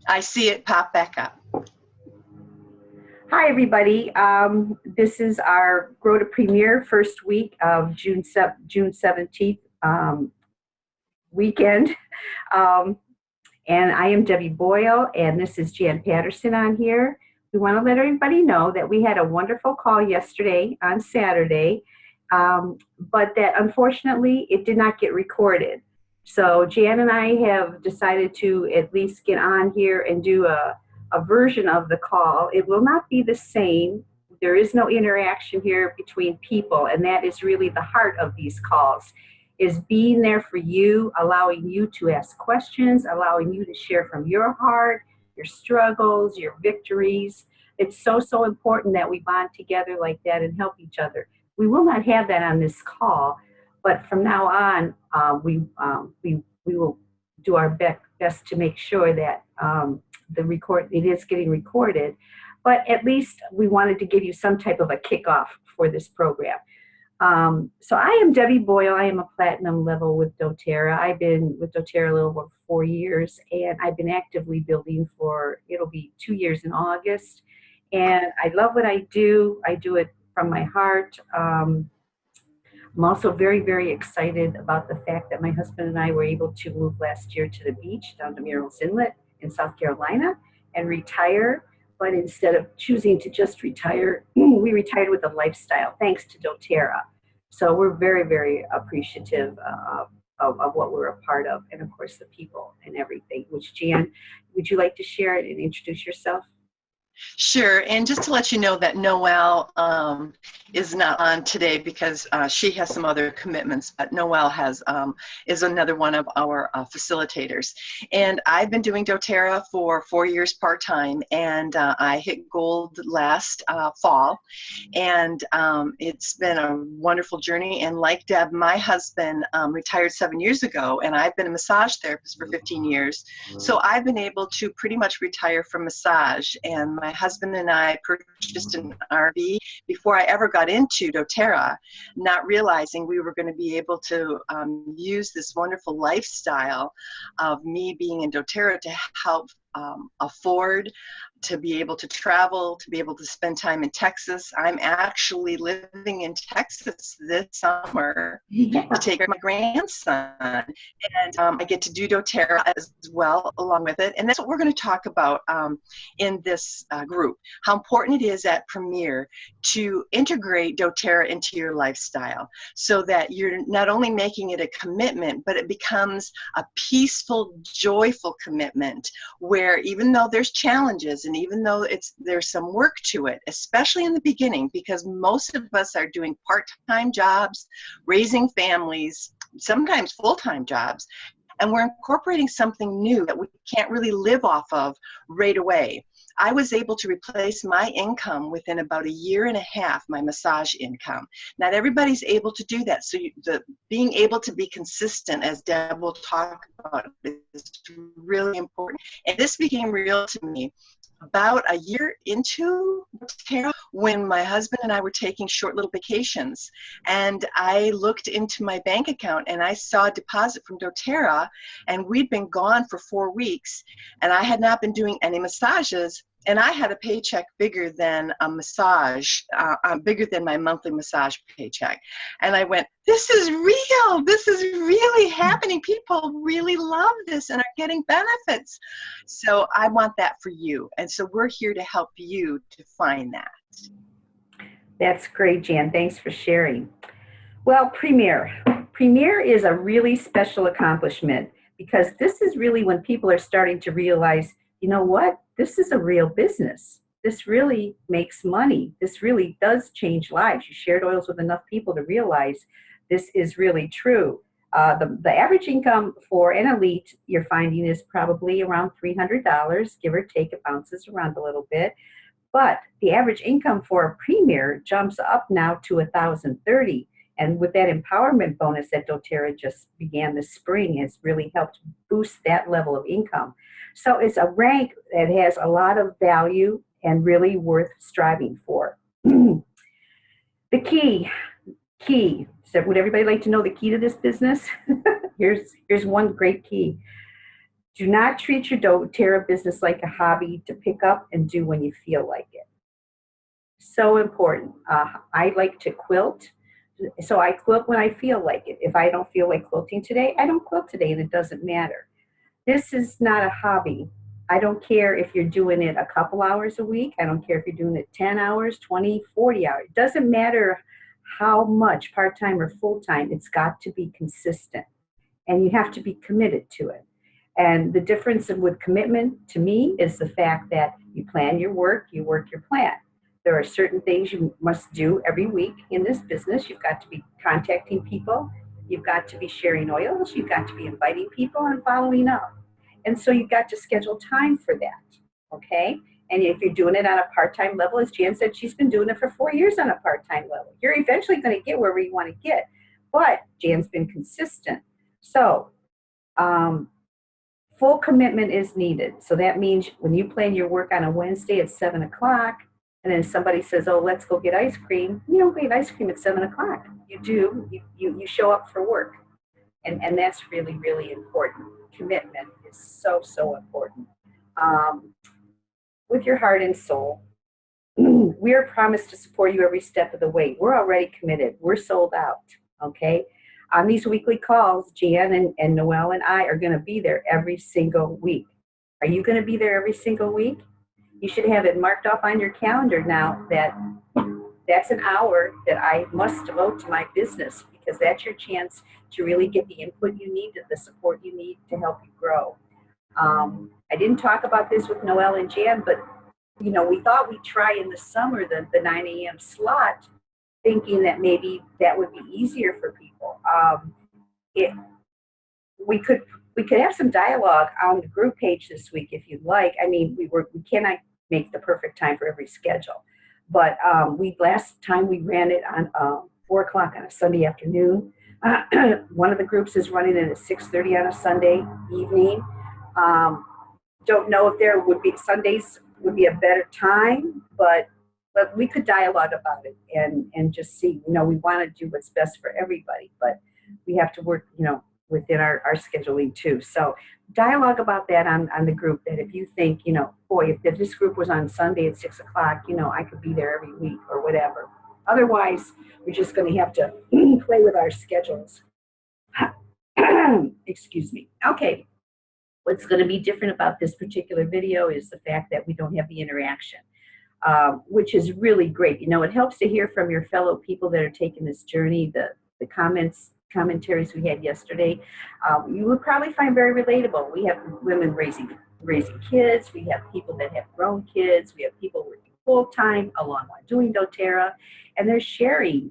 I see it pop back up. Hi, everybody. This is our Grow to Premier first week of June 17th weekend. Um, and I am Debbie Boyle, and this is Jan Patterson on here. We want to let everybody know that we had a wonderful call yesterday on Saturday, but that unfortunately it did not get recorded. So Jan and I have decided to at least get on here and do a version of the call. It will not be the same. There is no interaction here between people, and that is really the heart of these calls, is being there for you, allowing you to ask questions, allowing you to share from your heart, your struggles, your victories. It's so, so important that we bond together like that and help each other. We will not have that on this call, but from now on, we will do our best to make sure that it is getting recorded. But at least we wanted to give you some type of a kickoff for this program. So I am Debbie Boyle. I am a platinum level with doTERRA. I've been with doTERRA a little over 4 years, and I've been actively building it'll be 2 years in August. And I love what I do. I do it from my heart. I'm also very, very excited about the fact that my husband and I were able to move last year to the beach down to Murrells Inlet in South Carolina and retire. But instead of choosing to just retire, we retired with a lifestyle thanks to doTERRA. So we're very, very appreciative of what we're a part of, and of course the people and everything. Which, Jan, would you like to share it and introduce yourself? Sure, and just to let you know that Noelle is not on today because she has some other commitments, but Noelle is another one of our facilitators. And I've been doing doTERRA for 4 years part-time, and I hit gold last fall, and it's been a wonderful journey. And like Deb, my husband retired 7 years ago, and I've been a massage therapist for 15 years, so I've been able to pretty much retire from massage. And my husband and I purchased an RV before I ever got into doTERRA, not realizing we were going to be able to use this wonderful lifestyle of me being in doTERRA to help afford to be able to travel, to be able to spend time in Texas. I'm actually living in Texas this summer to take care of my grandson. And I get to do doTERRA as well along with it. And that's what we're going to talk about in this group, how important it is at Premier to integrate doTERRA into your lifestyle so that you're not only making it a commitment, but it becomes a peaceful, joyful commitment where even though there's challenges and even though there's some work to it, especially in the beginning, because most of us are doing part-time jobs, raising families, sometimes full-time jobs, and we're incorporating something new that we can't really live off of right away. I was able to replace my income within about 1.5 years, my massage income. Not everybody's able to do that. So being able to be consistent, as Deb will talk about, is really important. And this became real to me about 1 year into doTERRA when my husband and I were taking short little vacations. And I looked into my bank account and I saw a deposit from doTERRA, and we'd been gone for 4 weeks and I had not been doing any massages. And I had a paycheck bigger than a massage, bigger than my monthly massage paycheck. And I went, this is real. This is really happening. People really love this and are getting benefits. So I want that for you. And so we're here to help you to find that. That's great, Jan. Thanks for sharing. Well, Premier. Premier is a really special accomplishment because this is really when people are starting to realize, you know what? This is a real business. This really makes money. This really does change lives. You shared oils with enough people to realize this is really true. The average income for an elite, you're finding, is probably around $300, give or take. It bounces around a little bit. But the average income for a premier jumps up now to $1,030. And with that empowerment bonus that doTERRA just began this spring, has really helped boost that level of income. So it's a rank that has a lot of value and really worth striving for. The key. So would everybody like to know the key to this business? Here's one great key. Do not treat your doTERRA business like a hobby to pick up and do when you feel like it. So important. I like to quilt. So I quilt when I feel like it. If I don't feel like quilting today, I don't quilt today, and it doesn't matter. This is not a hobby. I don't care if you're doing it a couple hours a week. I don't care if you're doing it 10 hours, 20, 40 hours. It doesn't matter how much, part-time or full-time. It's got to be consistent, and you have to be committed to it. And the difference with commitment to me is the fact that you plan your work, you work your plan. There are certain things you must do every week in this business. You've got to be contacting people. You've got to be sharing oils. You've got to be inviting people and following up. And so you've got to schedule time for that, okay? And if you're doing it on a part-time level, as Jan said, she's been doing it for 4 years on a part-time level. You're eventually going to get wherever you want to get, but Jan's been consistent. So full commitment is needed. So that means when you plan your work on a Wednesday at 7 o'clock, and then somebody says, oh, let's go get ice cream, you don't get ice cream at 7 o'clock. You do, you show up for work. And that's really, really important. Commitment is so, so important. With your heart and soul, we are promised to support you every step of the way. We're already committed. We're sold out, okay? On these weekly calls, Jan and Noelle and I are going to be there every single week. Are you going to be there every single week? You should have it marked off on your calendar now that that's an hour that I must devote to my business, because that's your chance to really get the input you need, the support you need to help you grow. I didn't talk about this with Noelle and Jan, but we thought we'd try in the summer the 9 a.m. slot, thinking that maybe that would be easier for people. We could have some dialogue on the group page this week if you'd like. I mean, we cannot make the perfect time for every schedule, but last time we ran it on 4 o'clock on a Sunday afternoon. One of the groups is running it at 6:30 on a Sunday evening. Don't know if there would be Sundays would be a better time, but we could dialogue about it and just see. We want to do what's best for everybody, but we have to work, within our scheduling too. So dialogue about that on the group, that if you think, boy, if this group was on Sunday at 6 o'clock, I could be there every week or whatever. Otherwise, we're just going to have to play with our schedules. Excuse me. Okay. What's going to be different about this particular video is the fact that we don't have the interaction, which is really great. It helps to hear from your fellow people that are taking this journey. The commentaries we had yesterday, you would probably find very relatable. We have women raising kids. We have people that have grown kids. We have people working full-time along while doing doTERRA, and they're sharing,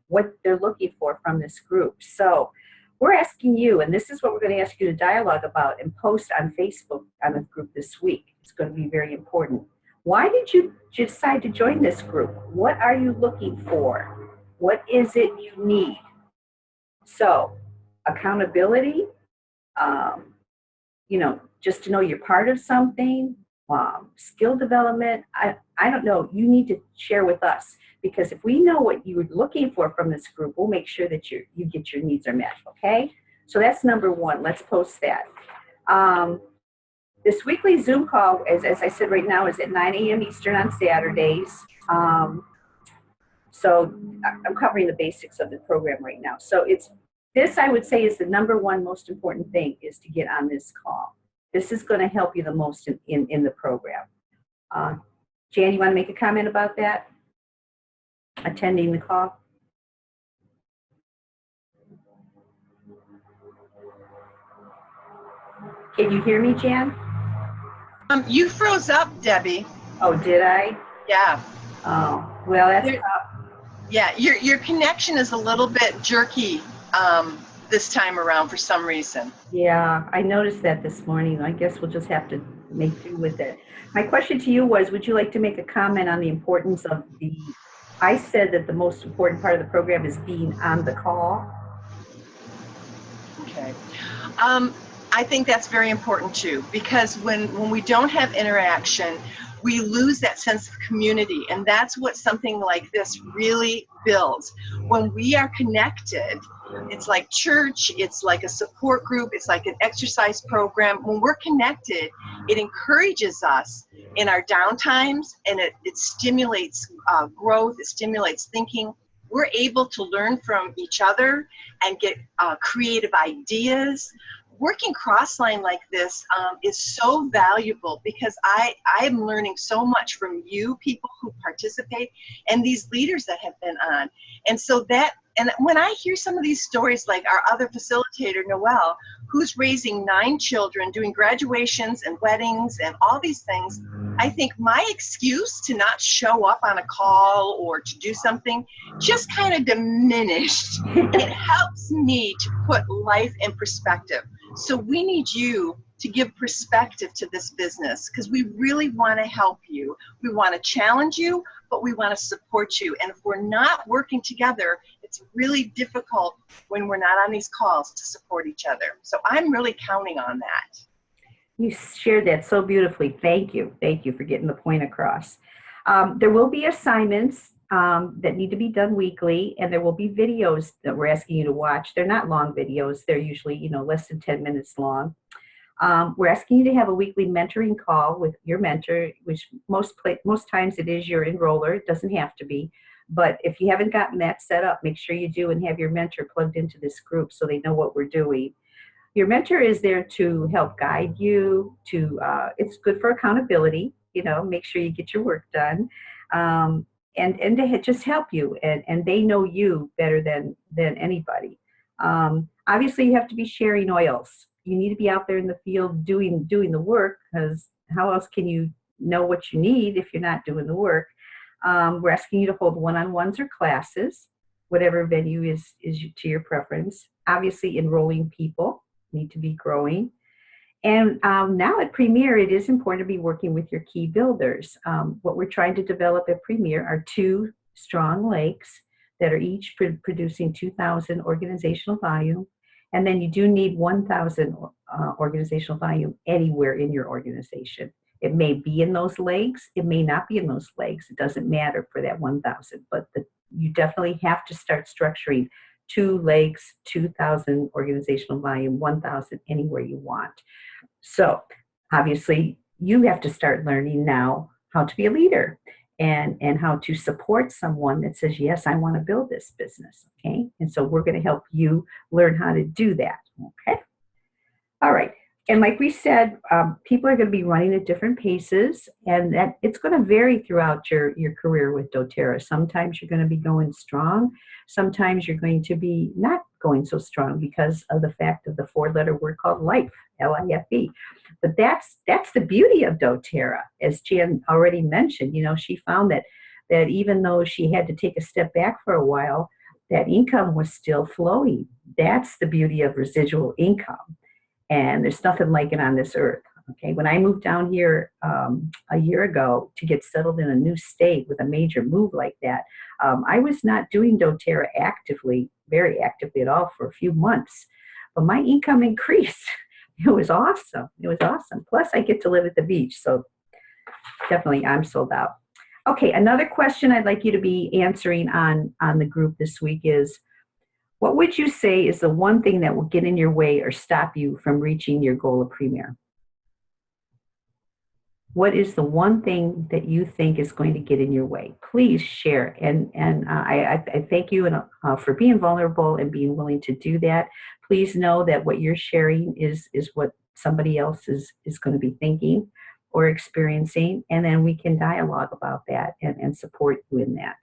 what they're looking for from this group. So we're asking you, and this is what we're going to ask you to dialogue about and post on Facebook on the group this week. It's going to be very important. Why did you decide to join this group? What are you looking for? What is it you need? So accountability, just to know you're part of something, skill development. I don't know. You need to share with us, because if we know what you're looking for from this group, we'll make sure that you get your needs are met. Okay. So that's number one. Let's post that. This weekly Zoom call, as I said right now, is at 9 a.m. Eastern on Saturdays. So I'm covering the basics of the program right now. So this I would say is the number one most important thing, is to get on this call. This is going to help you the most in the program. Jan, you want to make a comment about that? Attending the call? Can you hear me, Jan? You froze up, Debbie. Oh, did I? Yeah. Oh, well, that's yeah. Your connection is a little bit jerky this time around for some reason. Yeah, I noticed that this morning. I guess we'll just have to make do with it. My question to you was, would you like to make a comment on the importance of I said that the most important part of the program is being on the call. Okay. I think that's very important too, because when we don't have interaction, we lose that sense of community, and that's what something like this really builds. When we are connected, It's like church, it's like a support group, it's like an exercise program. When we're connected, it encourages us in our downtimes, and it stimulates growth, it stimulates thinking. We're able to learn from each other and get creative ideas. Working crossline like this is so valuable because I am learning so much from you, people who participate, and these leaders that have been on. And so that, and when I hear some of these stories, like our other facilitator, Noelle, who's raising 9 children, doing graduations and weddings and all these things, I think my excuse to not show up on a call or to do something just kind of diminished. It helps me to put life in perspective. So we need you to give perspective to this business because we really want to help you. We want to challenge you, but we want to support you. And if we're not working together, it's really difficult when we're not on these calls to support each other. So I'm really counting on that. You shared that so beautifully. Thank you. Thank you for getting the point across. There will be assignments that need to be done weekly, and there will be videos that we're asking you to watch. They're not long videos. They're usually, less than 10 minutes long. We're asking you to have a weekly mentoring call with your mentor, which most times it is your enroller. It doesn't have to be. But if you haven't gotten that set up, make sure you do and have your mentor plugged into this group so they know what we're doing. Your mentor is there to help guide you, it's good for accountability, make sure you get your work done, and to just help you, and they know you better than anybody. Obviously, you have to be sharing oils. You need to be out there in the field doing the work, because how else can you know what you need if you're not doing the work? We're asking you to hold one-on-ones or classes, whatever venue is to your preference. Obviously, enrolling people need to be growing. And now at Premier, it is important to be working with your key builders. What we're trying to develop at Premier are 2 strong lakes that are each producing 2,000 organizational volume. And then you do need 1,000 organizational volume anywhere in your organization. It may be in those legs, it may not be in those legs. It doesn't matter for that 1,000, but you definitely have to start structuring 2 legs, 2,000 organizational volume, 1,000 anywhere you want. So obviously you have to start learning now how to be a leader and how to support someone that says, yes, I want to build this business. Okay. And so we're going to help you learn how to do that. Okay. All right. And like we said, people are going to be running at different paces, and that it's going to vary throughout your career with doTERRA. Sometimes you're going to be going strong. Sometimes you're going to be not going so strong because of the fact of the 4-letter word called life, L-I-F-E. But that's the beauty of doTERRA. As Jan already mentioned, she found that even though she had to take a step back for a while, that income was still flowing. That's the beauty of residual income. And there's nothing like it on this earth. Okay, when I moved down here a year ago to get settled in a new state with a major move like that, I was not doing doTERRA very actively at all for a few months, but my income increased. It was awesome. It was awesome. Plus, I get to live at the beach, so definitely I'm sold out. Okay, another question I'd like you to be answering on the group this week is, what would you say is the one thing that will get in your way or stop you from reaching your goal of Premier? What is the one thing that you think is going to get in your way? Please share. And I thank you for being vulnerable and being willing to do that. Please know that what you're sharing is what somebody else is going to be thinking or experiencing. And then we can dialogue about that and support you in that.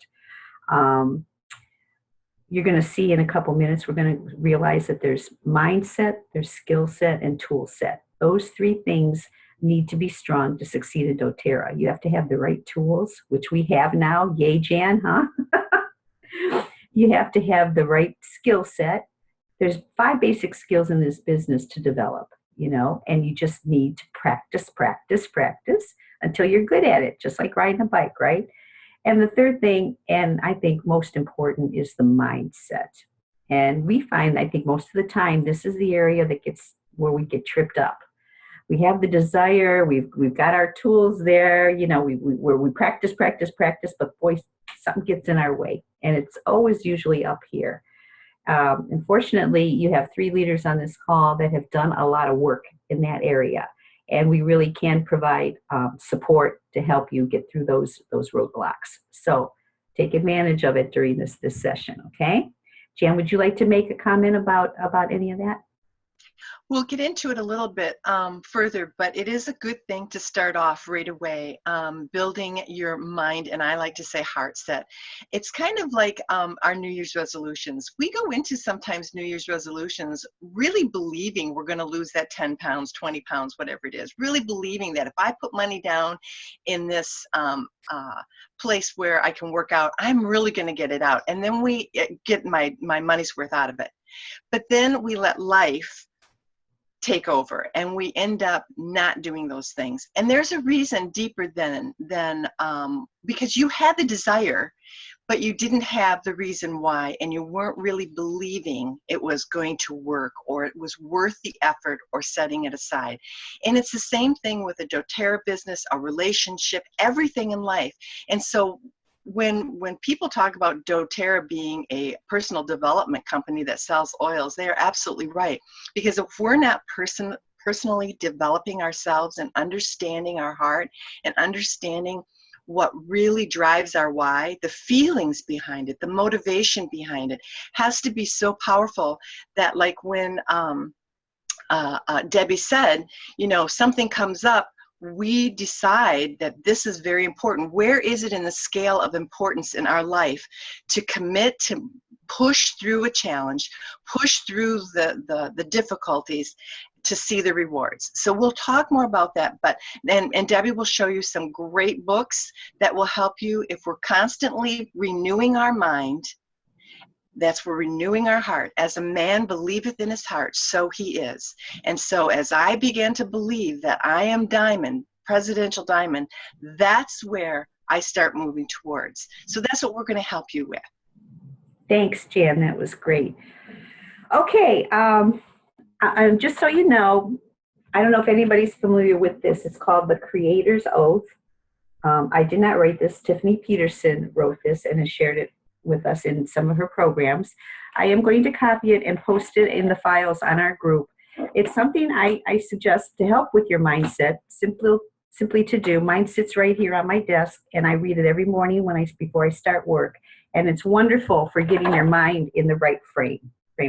You're going to see in a couple minutes, we're going to realize that there's mindset, there's skill set, and tool set. Those 3 things need to be strong to succeed in doTERRA. You have to have the right tools, which we have now. Yay, Jan, huh? You have to have the right skill set. There's 5 basic skills in this business to develop, and you just need to practice until you're good at it, just like riding a bike, right? And the third thing, and I think most important, is the mindset. And we find, I think most of the time, this is the area where we get tripped up. We have the desire, we've got our tools there, we practice, but boy, something gets in our way. And it's always usually up here. Unfortunately, you have 3 leaders on this call that have done a lot of work in that area, and we really can provide support to help you get through those roadblocks. So take advantage of it during this session, okay? Jan, would you like to make a comment about any of that? We'll get into it a little bit further, but it is a good thing to start off right away, building your mind, and I like to say heart set. It's kind of like our New Year's resolutions. We go into sometimes New Year's resolutions really believing we're going to lose that 10 pounds, 20 pounds, whatever it is, really believing that if I put money down in this place where I can work out, I'm really going to get it out. And then we get my money's worth out of it. But then we let life take over and we end up not doing those things. And there's a reason deeper than because you had the desire, but you didn't have the reason why, and you weren't really believing it was going to work or it was worth the effort or setting it aside. And it's the same thing with a doTERRA business, a relationship, everything in life. And so when people talk about doTERRA being a personal development company that sells oils, they are absolutely right. Because if we're not personally developing ourselves and understanding our heart and understanding what really drives our why, the feelings behind it, the motivation behind it has to be so powerful that, like when Debbie said, you know, something comes up, we decide that this is very important. Where is it in the scale of importance in our life to commit to push through a challenge, push through the difficulties to see the rewards? So we'll talk more about that, but and Debbie will show you some great books that will help you if we're constantly renewing our mind. That's we're renewing our heart. As a man believeth in his heart, so he is. And so as I began to believe that I am Diamond, Presidential Diamond, that's where I start moving towards. So that's what we're going to help you with. Thanks, Jan. That was great. Okay. Just so you know, I don't know if anybody's familiar with this. It's called the Creator's Oath. I did not write this. Tiffany Peterson wrote this and has shared it with us in some of her programs. I am going to copy it and post it in the files on our group. It's something I suggest to help with your mindset, simply to do. Mine sits right here on my desk, and I read it every morning before I start work. And it's wonderful for getting your mind in the right frame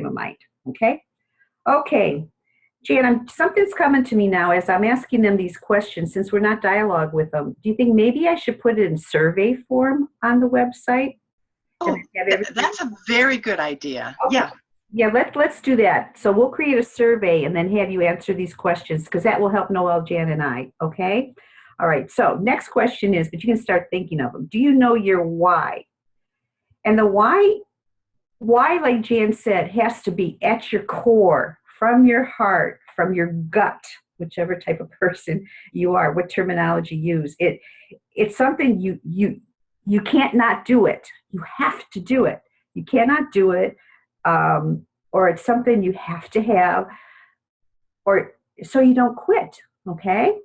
of mind. Okay? Okay. Jan, something's coming to me now as I'm asking them these questions, since we're not dialogue with them. Do you think maybe I should put it in survey form on the website? Oh, that's a very good idea. Okay. Yeah, let's do that. So we'll create a survey and then have you answer these questions, because that will help Noelle, Jan, and I, okay? All right, so next question is, but you can start thinking of them. Do you know your why? And the why, like Jan said, has to be at your core, from your heart, from your gut, whichever type of person you are, what terminology you use. It's something you can't not do it. You have to do it. You cannot do it, or it's something you have to have, or so you don't quit, okay?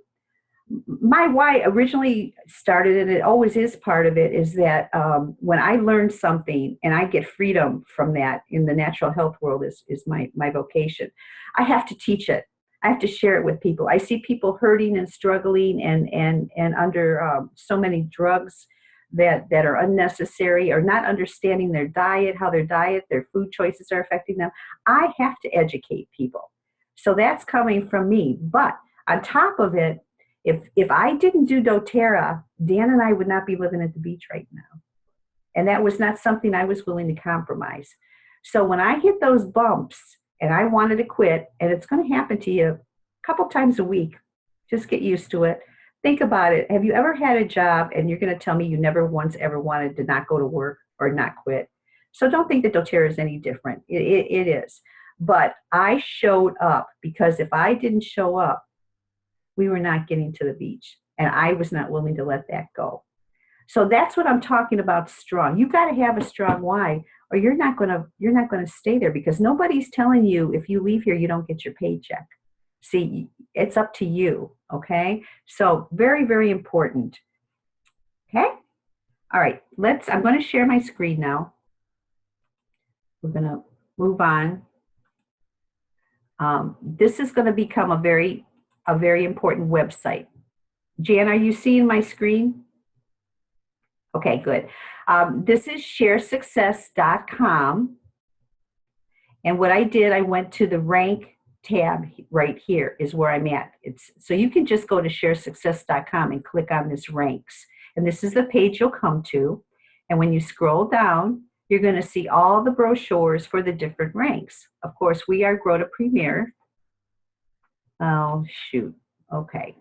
My why originally started, and it always is part of it, is that when I learn something and I get freedom from that in the natural health world is my vocation, I have to teach it. I have to share it with people. I see people hurting and struggling and under so many drugs that are unnecessary, or not understanding their diet, how their food choices are affecting them. I have to educate people. So that's coming from me. But on top of it, if I didn't do doTERRA, Dan and I would not be living at the beach right now. And that was not something I was willing to compromise. So when I hit those bumps and I wanted to quit, and it's going to happen to you a couple times a week, just get used to it. Think about it. Have you ever had a job and you're going to tell me you never once ever wanted to not go to work or not quit? So don't think that doTERRA is any different. It is. But I showed up, because if I didn't show up, we were not getting to the beach. And I was not willing to let that go. So that's what I'm talking about, strong. You've got to have a strong why, or you're not going to stay there, because nobody's telling you if you leave here, you don't get your paycheck. See, it's up to you, okay? So very, very important, okay? All right, I'm going to share my screen now. We're going to move on. This is going to become a very important website. Jan, are you seeing my screen? Okay, good. This is sharesuccess.com. And what I did, I went to the rank tab right here is where I'm at. So you can just go to sharesuccess.com and click on this ranks. And this is the page you'll come to. And when you scroll down, you're going to see all the brochures for the different ranks. Of course, we are Grow to Premier. Oh, shoot. Okay.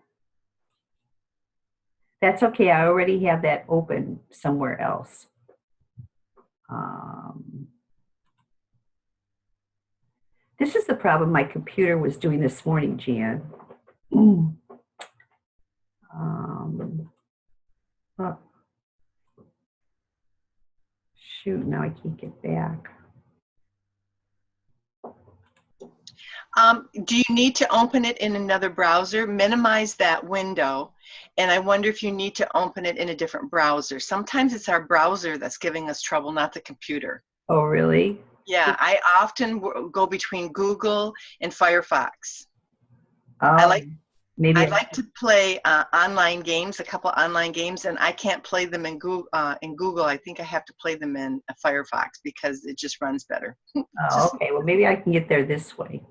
That's okay. I already have that open somewhere else. This is the problem my computer was doing this morning, Jan. Oh. Shoot, now I can't get back. Do you need to open it in another browser? Minimize that window. And I wonder if you need to open it in a different browser. Sometimes it's our browser that's giving us trouble, not the computer. Oh, really? Yeah, I often go between Google and Firefox. Oh, I like maybe to play online games, a couple online games, and I can't play them in Google. I think I have to play them in Firefox because it just runs better. Oh, okay. Well, maybe I can get there this way.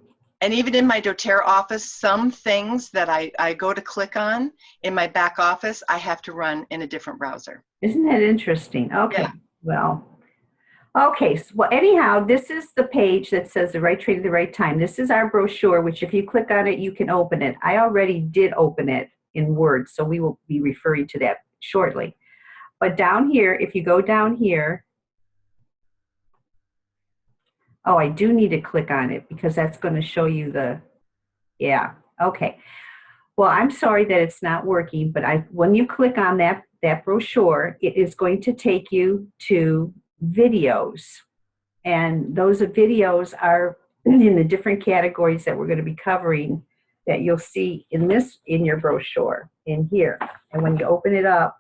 And even in my doTERRA office, some things that I go to click on in my back office, I have to run in a different browser. Isn't that interesting? Okay. Yeah. Well, okay. So, well, anyhow, this is the page that says the right trade at the right time. This is our brochure, which if you click on it, you can open it. I already did open it in Word, so we will be referring to that shortly. But down here, if you go down here, oh, I do need to click on it because that's going to show you yeah, okay. Well, I'm sorry that it's not working, but when you click on that brochure, it is going to take you to videos. And those videos are in the different categories that we're going to be covering that you'll see in your brochure in here. And when you open it up,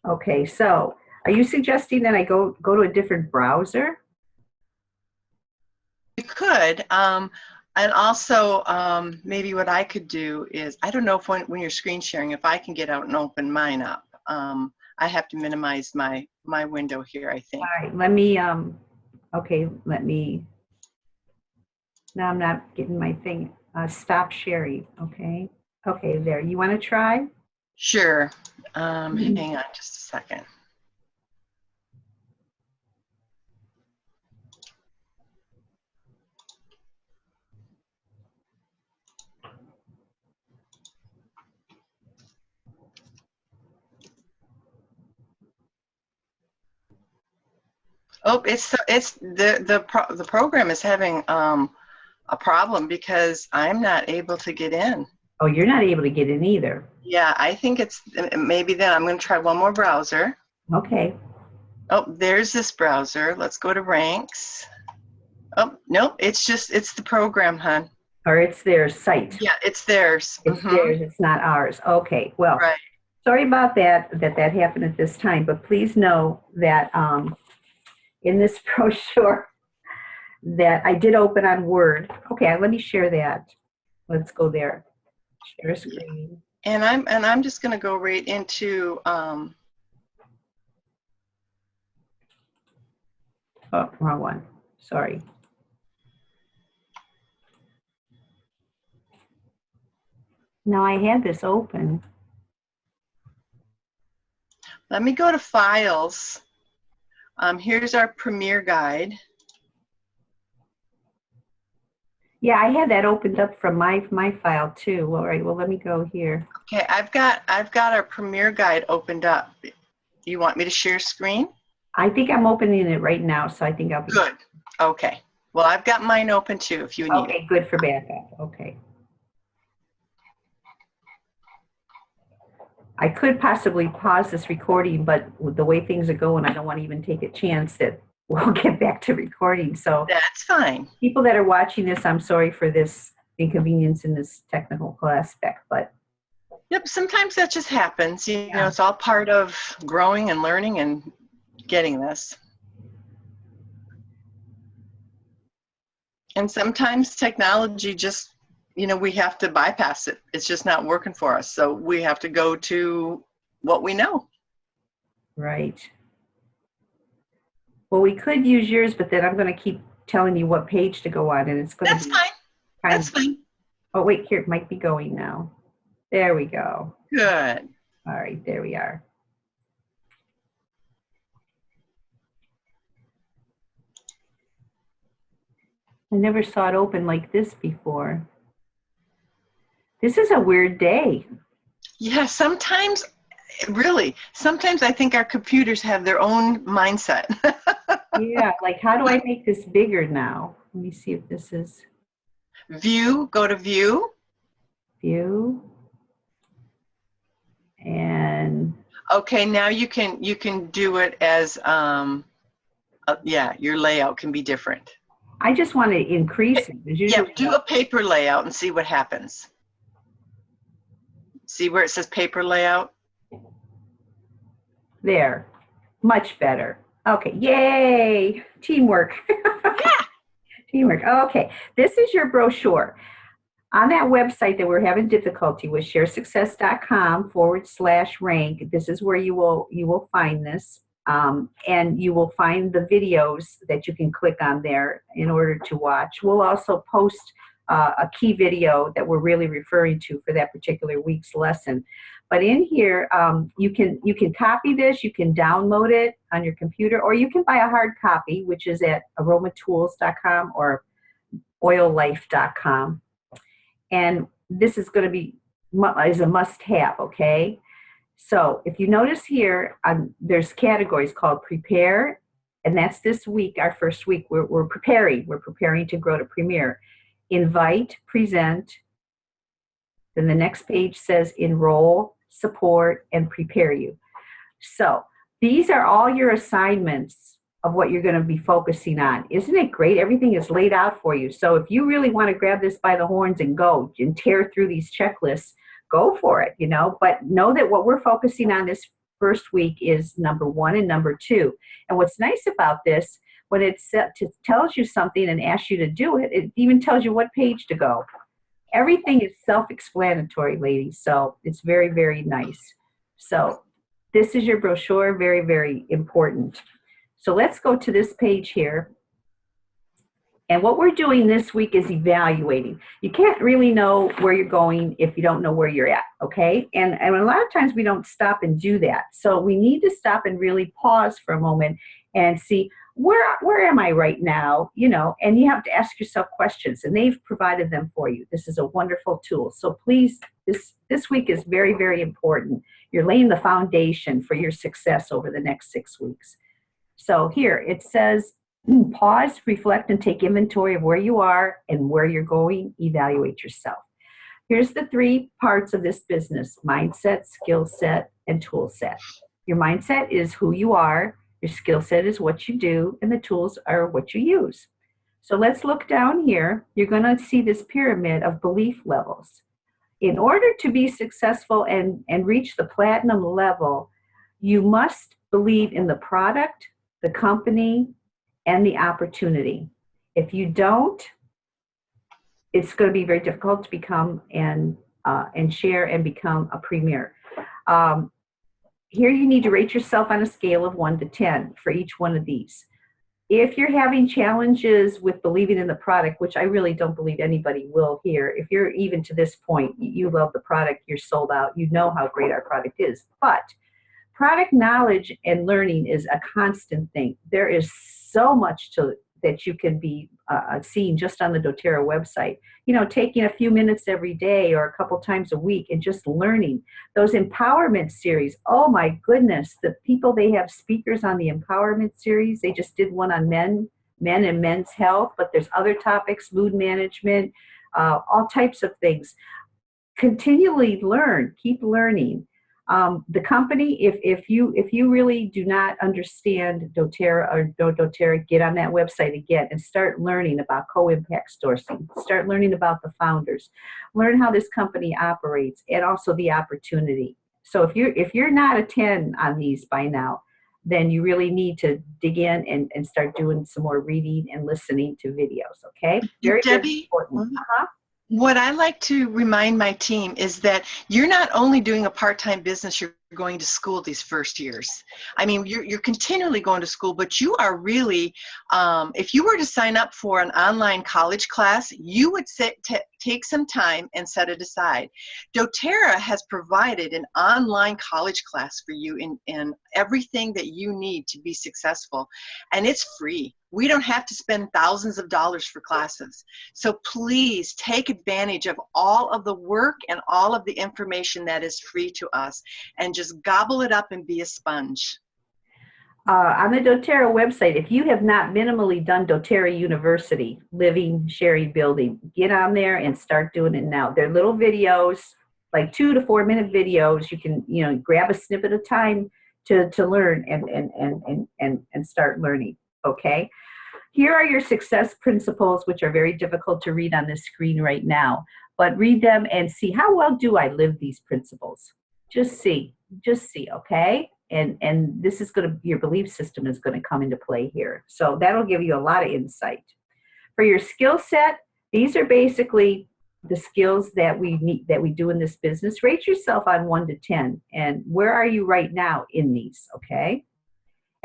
okay, so are you suggesting that I go to a different browser? You could. And also, maybe what I could do is, I don't know if when you're screen sharing, if I can get out and open mine up. I have to minimize my window here, I think. All right, let me, okay, now I'm not getting my thing. Stop sharing, okay? Okay, there. You want to try? Sure. Hang on just a second. Oh, the program is having a problem because I'm not able to get in. Oh, you're not able to get in either. Yeah, I think it's maybe then. I'm going to try one more browser. Okay. Oh, there's this browser. Let's go to ranks. Oh, nope, it's the program, hon. Or it's their site. Yeah, it's theirs. It's theirs, it's not ours. Okay, well, right. Sorry about that happened at this time, but please know that in this brochure that I did open on Word. Okay, let me share that. Let's go there. Share screen. And I'm just going to go right into oh, wrong one. Sorry. Now I had this open. Let me go to files. Here's our Premier Guide. Yeah, I had that opened up from my file too. All right, well, let me go here. Okay, I've got our Premier Guide opened up. You want me to share screen? I think I'm opening it right now, so I think I'll be good. Okay. Well, I've got mine open too if you need it. Okay, good for backup. Okay. I could possibly pause this recording, but with the way things are going, I don't want to even take a chance that we'll get back to recording. So that's fine. People that are watching this, I'm sorry for this inconvenience in this technical aspect, but. Yep, sometimes that just happens. You know, it's all part of growing and learning and getting this. And sometimes technology just, we have to bypass it. It's just not working for us. So we have to go to what we know. Right. Well, we could use yours, but then I'm going to keep telling you what page to go on, and it's going That's to be fine. That's fine. Oh, wait, here, it might be going now. There we go. Good. All right, there we are. I never saw it open like this before. This is a weird day. Yeah, sometimes I think our computers have their own mindset. Yeah, like how do I make this bigger now? Let me see if this is View, go to view. view. And Okay, now you can do it as yeah, your layout can be different. I just want to increase it. Yeah, do a paper layout and see what happens. See where it says paper layout? There, much better. Okay, yay, teamwork. Yeah. Teamwork, okay. This is your brochure. On that website that we're having difficulty with, sharesuccess.com/rank, this is where you will find this. And you will find the videos that you can click on there in order to watch. We'll also post a key video that we're really referring to for that particular week's lesson. But in here, you can copy this, you can download it on your computer, or you can buy a hard copy, which is at aromatools.com or oillife.com. And this is going to be is a must-have, okay? So if you notice here, there's categories called prepare, and that's this week, our first week. We're preparing. We're preparing to grow to premier. Invite, present. Then the next page says enroll, support, and prepare you. So these are all your assignments of what you're going to be focusing on. Isn't it great? Everything is laid out for you. So if you really want to grab this by the horns and go and tear through these checklists, go for it, but know that what we're focusing on this first week is number 1 and number 2. And what's nice about this, when it tells you something and asks you to do it, it even tells you what page to go. Everything is self-explanatory, ladies, so it's very, very nice. So this is your brochure, very, very important. So let's go to this page here. And what we're doing this week is evaluating. You can't really know where you're going if you don't know where you're at, okay? And a lot of times we don't stop and do that. So we need to stop and really pause for a moment and see, where am I right now? And you have to ask yourself questions, and they've provided them for you. This is a wonderful tool. So please, this week is very, very important. You're laying the foundation for your success over the next 6 weeks. So here it says, pause, reflect, and take inventory of where you are and where you're going. Evaluate yourself. Here's the 3 parts of this business: mindset, skill set, and tool set. Your mindset is who you are, your skill set is what you do, and the tools are what you use. So let's look down here. You're going to see this pyramid of belief levels. In order to be successful and reach the platinum level, you must believe in the product, the company, and the opportunity. If you don't, it's going to be very difficult to become and share and become a premier. Here you need to rate yourself on a scale of 1 to 10 for each one of these. If you're having challenges with believing in the product, which I really don't believe anybody will here, if you're even to this point, you love the product, you're sold out, you know how great our product is. But product knowledge and learning is a constant thing. There is so much that you can be seeing just on the doTERRA website. Taking a few minutes every day or a couple times a week and just learning. Those empowerment series, oh my goodness, the people, they have speakers on the empowerment series. They just did one on men and men's health, but there's other topics, mood management, all types of things. Continually learn, keep learning. The company, if you really do not understand doTERRA or doTERRA, get on that website again and start learning about co-impact sourcing. Start learning about the founders. Learn how this company operates and also the opportunity. So if you're not a 10 on these by now, then you really need to dig in and start doing some more reading and listening to videos, okay? Very, very Debbie, important. what I like to remind my team is that you're not only doing a part-time business, you're going to school these first years. I mean, you're continually going to school, but you are really, if you were to sign up for an online college class, you would take some time and set it aside. doTERRA has provided an online college class for you in everything that you need to be successful, and it's free. We don't have to spend thousands of dollars for classes. So please take advantage of all of the work and all of the information that is free to us, and just gobble it up and be a sponge. On the doTERRA website, if you have not minimally done doTERRA University, Living, Sharing, Building, get on there and start doing it now. They're little videos, like 2 to 4 minute videos. You can, grab a snippet of time to learn and start learning, okay? Here are your success principles, which are very difficult to read on this screen right now, but read them and see, how well do I live these principles? Just see, okay? And this is your belief system is going to come into play here. So that'll give you a lot of insight. For your skill set, these are basically the skills that we need, that we do in this business. Rate yourself on 1 to 10, and where are you right now in these, okay?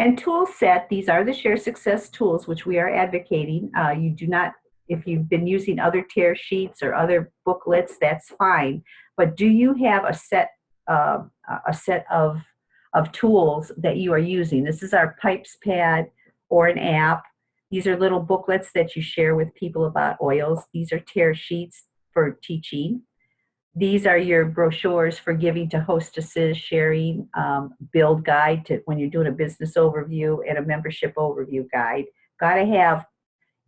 And tool set, these are the Share Success tools, which we are advocating. You do not, if you've been using other tear sheets or other booklets, that's fine. But do you have a set of tools that you are using? This is our Pipes Pad or an app. These are little booklets that you share with people about oils. These are tear sheets for teaching. These are your brochures for giving to hostesses, sharing, build guide to when you're doing a business overview, and a membership overview guide. Got to have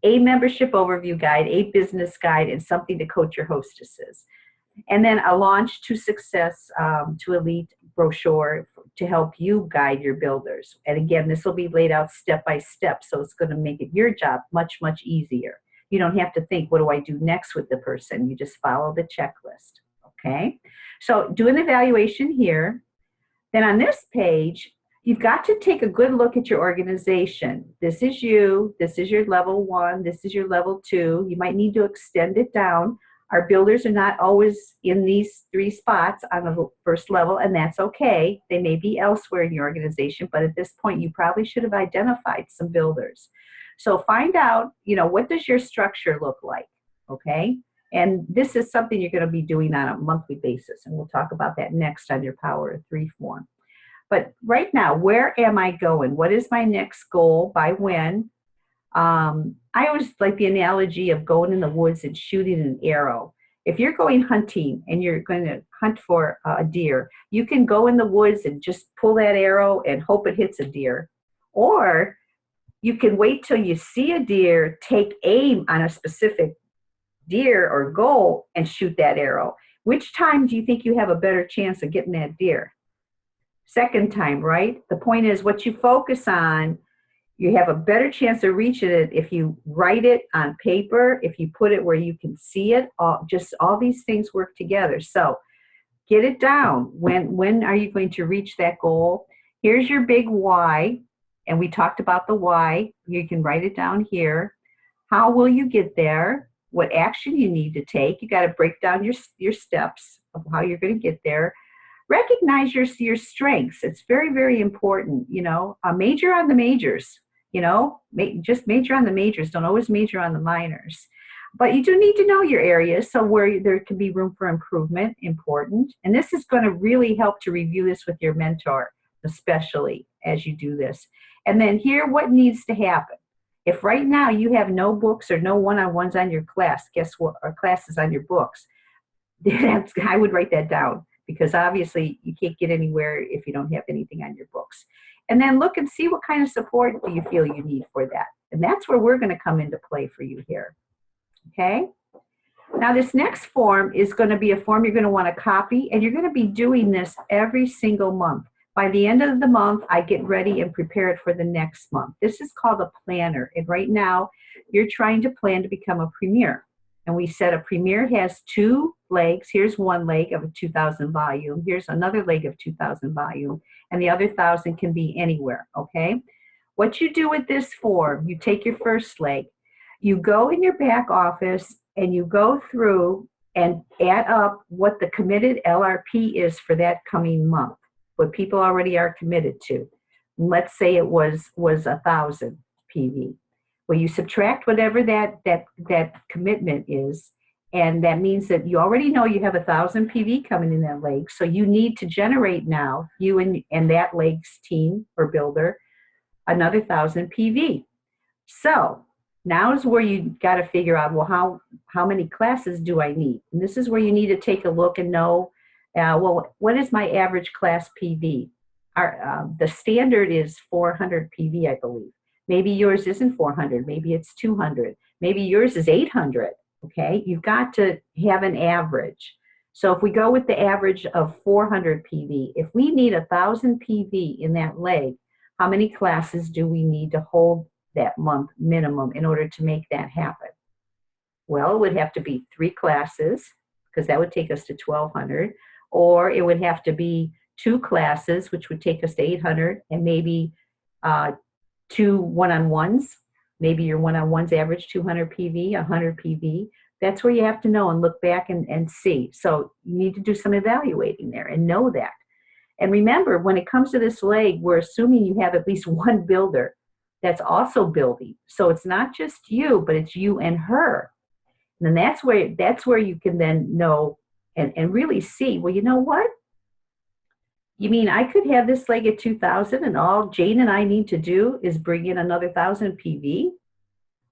a membership overview guide, a business guide, and something to coach your hostesses. And then a Launch to Success to Elite brochure to help you guide your builders. And again, this will be laid out step by step, so it's going to make it your job much, much easier. You don't have to think, what do I do next with the person? You just follow the checklist. Okay, so do an evaluation here. Then on this page, you've got to take a good look at your organization. This is you, this is your level 1, this is your level 2. You might need to extend it down. Our builders are not always in these 3 spots on the first level, and that's okay. They may be elsewhere in your organization, but at this point, you probably should have identified some builders. So find out, what does your structure look like, okay? And this is something you're going to be doing on a monthly basis, and we'll talk about that next on your Power of 3 form. But right now, where am I going? What is my next goal? By when? I always like the analogy of going in the woods and shooting an arrow. If you're going hunting and you're going to hunt for a deer, you can go in the woods and just pull that arrow and hope it hits a deer. Or you can wait till you see a deer, take aim on a specific deer or goal, and shoot that arrow. Which time do you think you have a better chance of getting that deer? Second time, right? The point is, what you focus on, you have a better chance of reaching it if you write it on paper, if you put it where you can see it. All these things work together. So get it down. When are you going to reach that goal? Here's your big why, and we talked about the why. You can write it down here. How will you get there? What action you need to take? You got to break down your steps of how you're going to get there. Recognize your strengths. It's very, very important. Major on the majors. Just major on the majors. Don't always major on the minors. But you do need to know your areas, so where there can be room for improvement, important. And this is going to really help to review this with your mentor, especially as you do this. And then hear what needs to happen. If right now you have no books or no one-on-ones on your class, guess what? Or classes on your books, I would write that down, because obviously you can't get anywhere if you don't have anything on your books. And then look and see what kind of support do you feel you need for that. And that's where we're going to come into play for you here. Okay? Now this next form is going to be a form you're going to want to copy, and you're going to be doing this every single month. By the end of the month, I get ready and prepared for the next month. This is called a planner. And right now, you're trying to plan to become a premier. And we said a Premier has 2 legs. Here's one leg of a 2,000 volume. Here's another leg of 2,000 volume. And the other 1,000 can be anywhere, okay? What you do with this form, you take your first leg, you go in your back office and you go through and add up what the committed LRP is for that coming month, what people already are committed to. Let's say it was 1,000 PV. Well, you subtract whatever that commitment is, and that means that you already know you have 1,000 PV coming in that leg. So you need to generate now, you and that leg's team or builder, another 1,000 PV. So now is where you got to figure out, well, how many classes do I need? And this is where you need to take a look and know, well, what is my average class PV? The standard is 400 PV, I believe. Maybe yours isn't 400, maybe it's 200, maybe yours is 800, okay? You've got to have an average. So if we go with the average of 400 PV, if we need 1,000 PV in that leg, how many classes do we need to hold that month minimum in order to make that happen? Well, it would have to be 3 classes, because that would take us to 1,200, or it would have to be 2 classes, which would take us to 800, and maybe 2 one-on-ones. Maybe your one-on-ones average 200 PV, 100 PV. That's where you have to know and look back and see. So you need to do some evaluating there and know that. And remember, when it comes to this leg, we're assuming you have at least one builder that's also building. So it's not just you, but it's you and her. And then that's where you can then know and really see, well, you know what? You mean I could have this leg at 2,000 and all Jane and I need to do is bring in another 1,000 PV?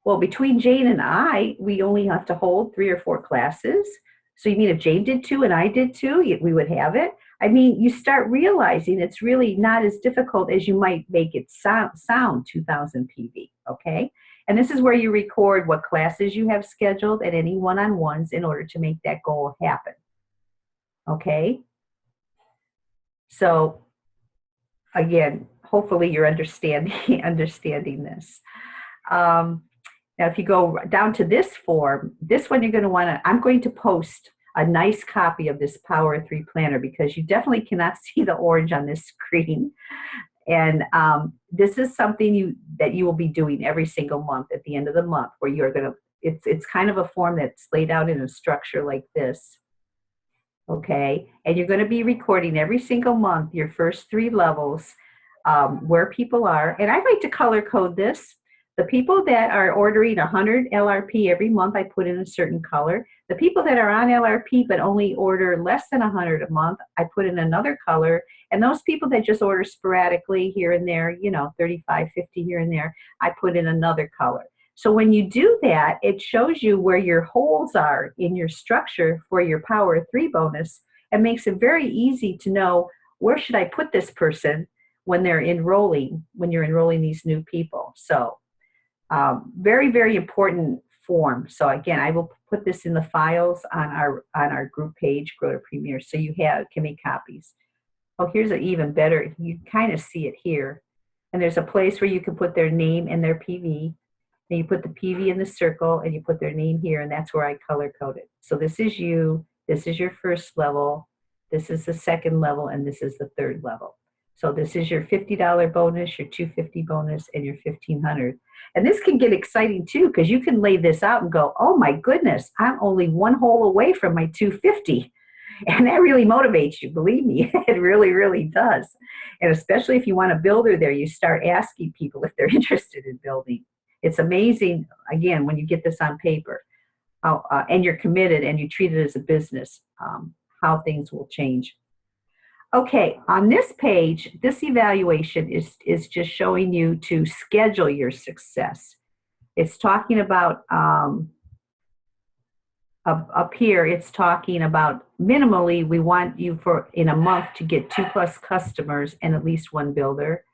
Well, between Jane and I, we only have to hold 3 or 4 classes. So you mean if Jane did 2 and I did 2, we would have it? I mean, you start realizing it's really not as difficult as you might make it sound 2,000 PV, okay? And this is where you record what classes you have scheduled and any one-on-ones in order to make that goal happen, okay? So again, hopefully you're understanding this. Now, if you go down to this form, this one you're going to want to, I'm going to post a nice copy of this Power 3 Planner because you definitely cannot see the orange on this screen. And this is something that you will be doing every single month at the end of the month, where you're going to, it's kind of a form that's laid out in a structure like this. Okay, and you're going to be recording every single month your first 3 levels, where people are. And I like to color code this. The people that are ordering 100 LRP every month, I put in a certain color. The people that are on LRP but only order less than 100 a month, I put in another color. And those people that just order sporadically here and there, 35, 50 here and there, I put in another color. So when you do that, it shows you where your holes are in your structure for your Power 3 bonus and makes it very easy to know where should I put this person when you're enrolling these new people. So very, very important form. So again, I will put this in the files on our group page, Grow to Premier, so you can make copies. Oh, here's an even better, you kind of see it here. And there's a place where you can put their name and their PV. And you put the PV in the circle and you put their name here, and that's where I color code it. So this is you, this is your first level, this is the second level, and this is the third level. So this is your $50 bonus, your $250 bonus, and your $1,500. And this can get exciting too, because you can lay this out and go, oh my goodness, I'm only 1 hole away from my $250. And that really motivates you, believe me, it really, really does. And especially if you want a builder there, you start asking people if they're interested in building. It's amazing, again, when you get this on paper, and you're committed and you treat it as a business, how things will change. Okay, on this page, this evaluation is just showing you to schedule your success. It's talking about, up here, it's talking about minimally, we want you in a month to get 2+ customers and at least 1 builder.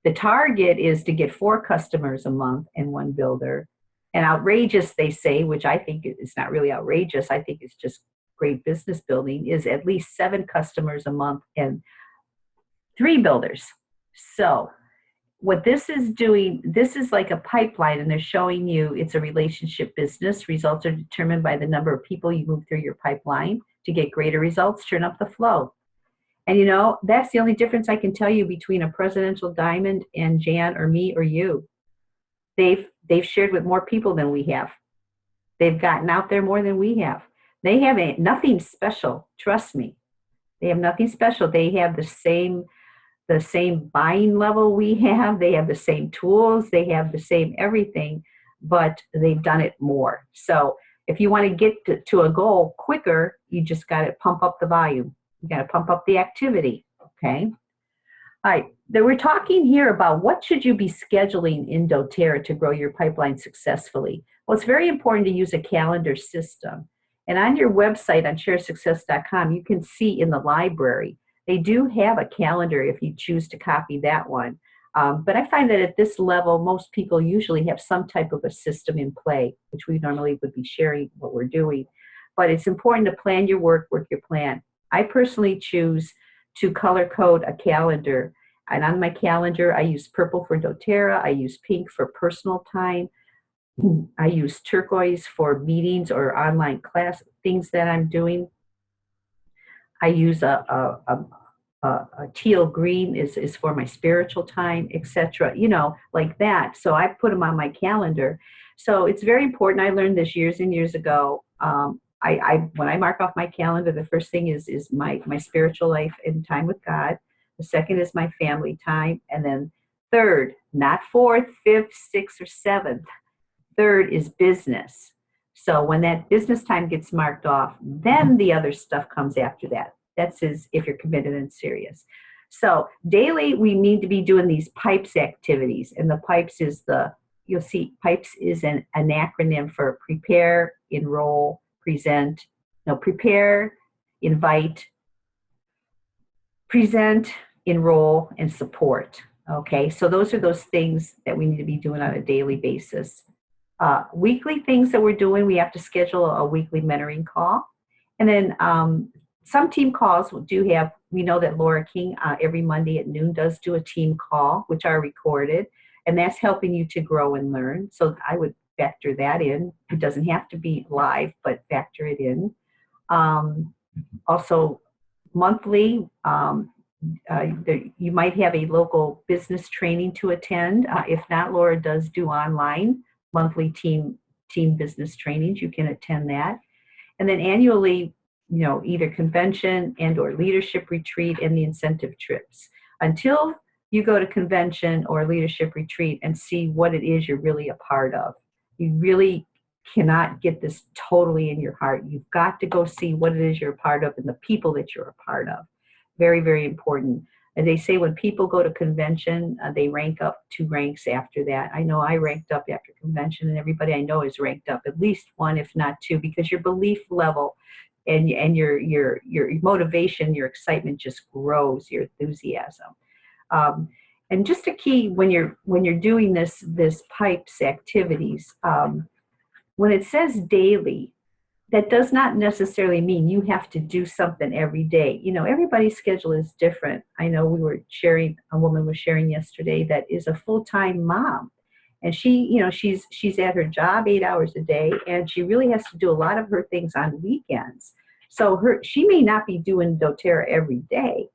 The target is to get 4 customers a month and 1 builder. And outrageous, they say, which I think is not really outrageous, I think it's just great business building, is at least 7 customers a month and 3 builders. So what this is doing, this is like a pipeline, and they're showing you it's a relationship business. Results are determined by the number of people you move through your pipeline. To get greater results, turn up the flow. And you know, that's the only difference I can tell you between a presidential diamond and Jan or me or you. They've shared with more people than we have. They've gotten out there more than we have. They have nothing special. Trust me. They have nothing special. They have the same buying level we have. They have the same tools. They have the same everything, but they've done it more. So if you want to get to a goal quicker, you just got to pump up the volume. You got to pump up the activity. Okay. All right. We're talking here about what should you be scheduling in doTERRA to grow your pipeline successfully. Well, it's very important to use a calendar system. And on your website on sharesuccess.com, you can see in the library, they do have a calendar if you choose to copy that one. But I find that at this level, most people usually have some type of a system in play, which we normally would be sharing what we're doing. But it's important to plan your work your plan. I personally choose to color code a calendar. And on my calendar, I use purple for doTERRA. I use pink for personal time. I use turquoise for meetings or online class things that I'm doing. I use a teal green is for my spiritual time, etc. You know, like that. So I put them on my calendar. So it's very important. I learned this years and years ago. When I mark off my calendar, the first thing is my spiritual life and time with God. The second is my family time, and then third, not fourth, fifth, sixth, or seventh. Third is business. So when that business time gets marked off, then the other stuff comes after that. That's if you're committed and serious. So daily, we need to be doing these PIPES activities. And the PIPES is you'll see PIPES is an acronym for prepare, enroll, present. No, prepare, invite, present, enroll, and support. Okay, so those are those things that we need to be doing on a daily basis. Weekly things that we're doing, we have to schedule a weekly mentoring call. And then some team calls we know that Laura King every Monday at noon does do a team call, which are recorded, and that's helping you to grow and learn. So I would factor that in. It doesn't have to be live, but factor it in. Also, monthly, you might have a local business training to attend. If not, Laura does do online monthly team business trainings. You can attend that. And then annually, you know, either convention and or leadership retreat and the incentive trips. Until you go to convention or leadership retreat and see what it is you're really a part of, you really cannot get this totally in your heart. You've got to go see what it is you're a part of and the people that you're a part of. Very, very important. And they say when people go to convention, they rank up 2 ranks after that. I know I ranked up after convention, and everybody I know is ranked up at least 1, if not 2, because your belief level and your motivation, your excitement just grows, your enthusiasm. And just a key when you're doing this PIPES activities, when it says daily, that does not necessarily mean you have to do something every day. You know, everybody's schedule is different. I know a woman was sharing yesterday that is a full-time mom. And she's at her job 8 hours a day, and she really has to do a lot of her things on weekends. So she may not be doing doTERRA every day,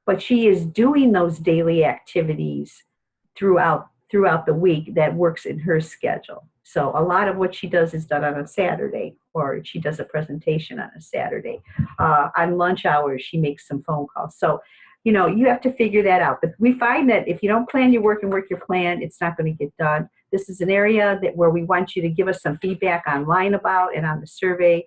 but she is doing those daily activities throughout the week that works in her schedule. So a lot of what she does is done on a Saturday, or she does a presentation on a Saturday. On lunch hours, she makes some phone calls. So, you know, you have to figure that out. But we find that if you don't plan your work and work your plan, it's not going to get done. This is an area where we want you to give us some feedback online about and on the survey.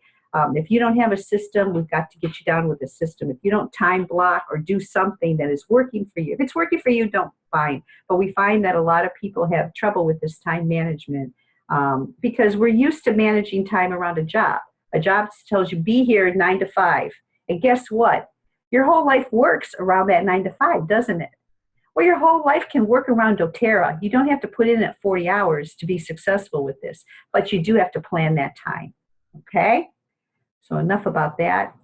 If you don't have a system, we've got to get you down with a system. If you don't time block or do something that is working for you, if it's working for you, don't fine. But we find that a lot of people have trouble with this time management because we're used to managing time around a job. A job tells you be here 9 to 5. And guess what? Your whole life works around that 9 to 5, doesn't it? Well, your whole life can work around doTERRA. You don't have to put in at 40 hours to be successful with this, but you do have to plan that time. Okay? So enough about that.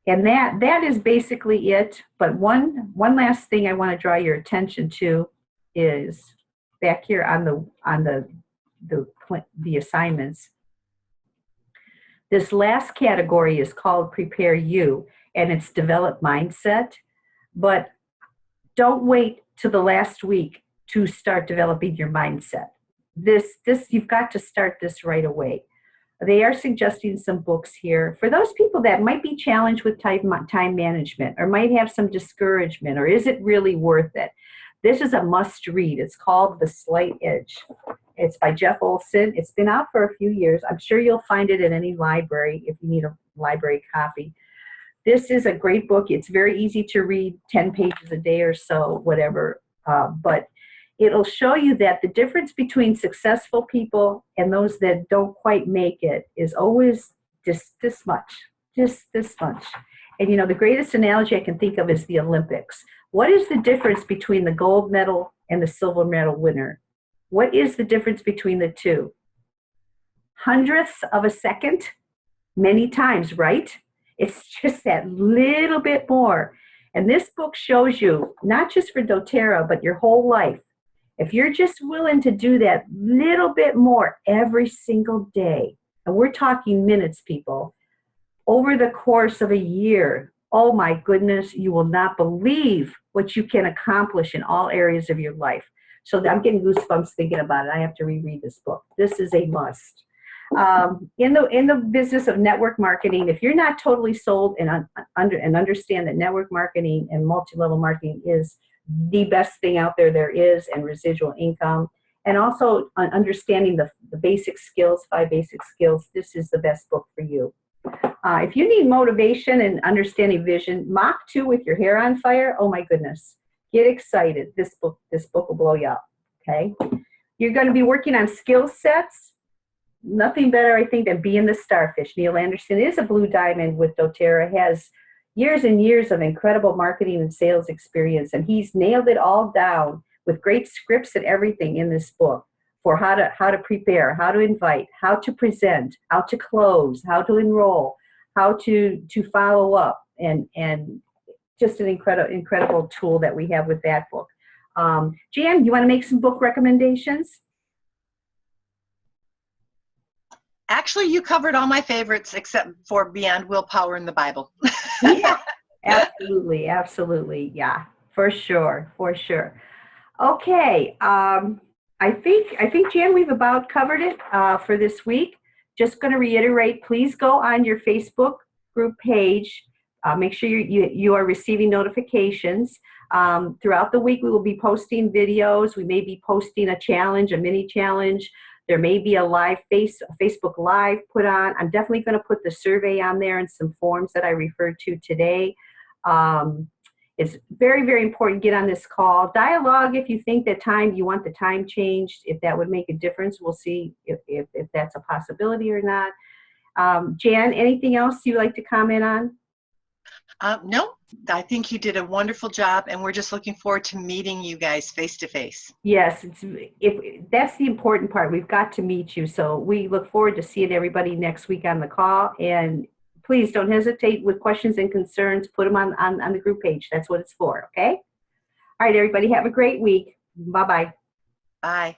And that is basically it. But one last thing I want to draw your attention to is back here on the assignments. This last category is called Prepare You, and it's Develop Mindset. But don't wait to the last week to start developing your mindset. This you've got to start this right away. They are suggesting some books here for those people that might be challenged with time management or might have some discouragement, or is it really worth it? This is a must read. It's called The Slight Edge. It's by Jeff Olson. It's been out for a few years. I'm sure you'll find it in any library if you need a library copy. This is a great book. It's very easy to read, 10 pages a day or so, whatever. But it'll show you that the difference between successful people and those that don't quite make it is always just this much. And you know, the greatest analogy I can think of is the Olympics. What is the difference between the gold medal and the silver medal winner? What is the difference between the two? Hundredths of a second, many times, right? It's just that little bit more. And this book shows you, not just for doTERRA, but your whole life. If you're just willing to do that little bit more every single day, and we're talking minutes, people, over the course of a year, oh my goodness, you will not believe what you can accomplish in all areas of your life. So I'm getting goosebumps thinking about it. I have to reread this book. This is a must. In the business of network marketing, if you're not totally sold and understand that network marketing and multi-level marketing is the best thing out there is, and residual income, and also understanding the basic skills, 5 basic skills, this is the best book for you. If you need motivation and understanding vision, Mach 2 with your hair on fire, oh my goodness, get excited. This book will blow you up, okay? You're going to be working on skill sets. Nothing better, I think, than being the starfish. Neil Anderson is a blue diamond with doTERRA, has years and years of incredible marketing and sales experience, and he's nailed it all down with great scripts and everything in this book for how to prepare, how to invite, how to present, how to close, how to enroll, how to follow up, and just an incredible tool that we have with that book. Jan, you want to make some book recommendations? Actually, you covered all my favorites except for Beyond Willpower in the Bible. Yeah, absolutely. Yeah, for sure. Okay, I think Jan, we've about covered it for this week. Just going to reiterate, please go on your Facebook group page. Make sure you are receiving notifications. Throughout the week, we will be posting videos. We may be posting a challenge, a mini challenge. There may be a live Facebook Live put on. I'm definitely going to put the survey on there and some forms that I referred to today. It's very, very important. Get on this call. Dialogue if you think that you want the time changed, if that would make a difference. We'll see if that's a possibility or not. Jan, anything else you'd like to comment on? No, I think you did a wonderful job, and we're just looking forward to meeting you guys face to face. Yes, that's the important part. We've got to meet you. So we look forward to seeing everybody next week on the call. And please don't hesitate with questions and concerns. Put them on the group page. That's what it's for, okay? All right, everybody, have a great week. Bye-bye. Bye.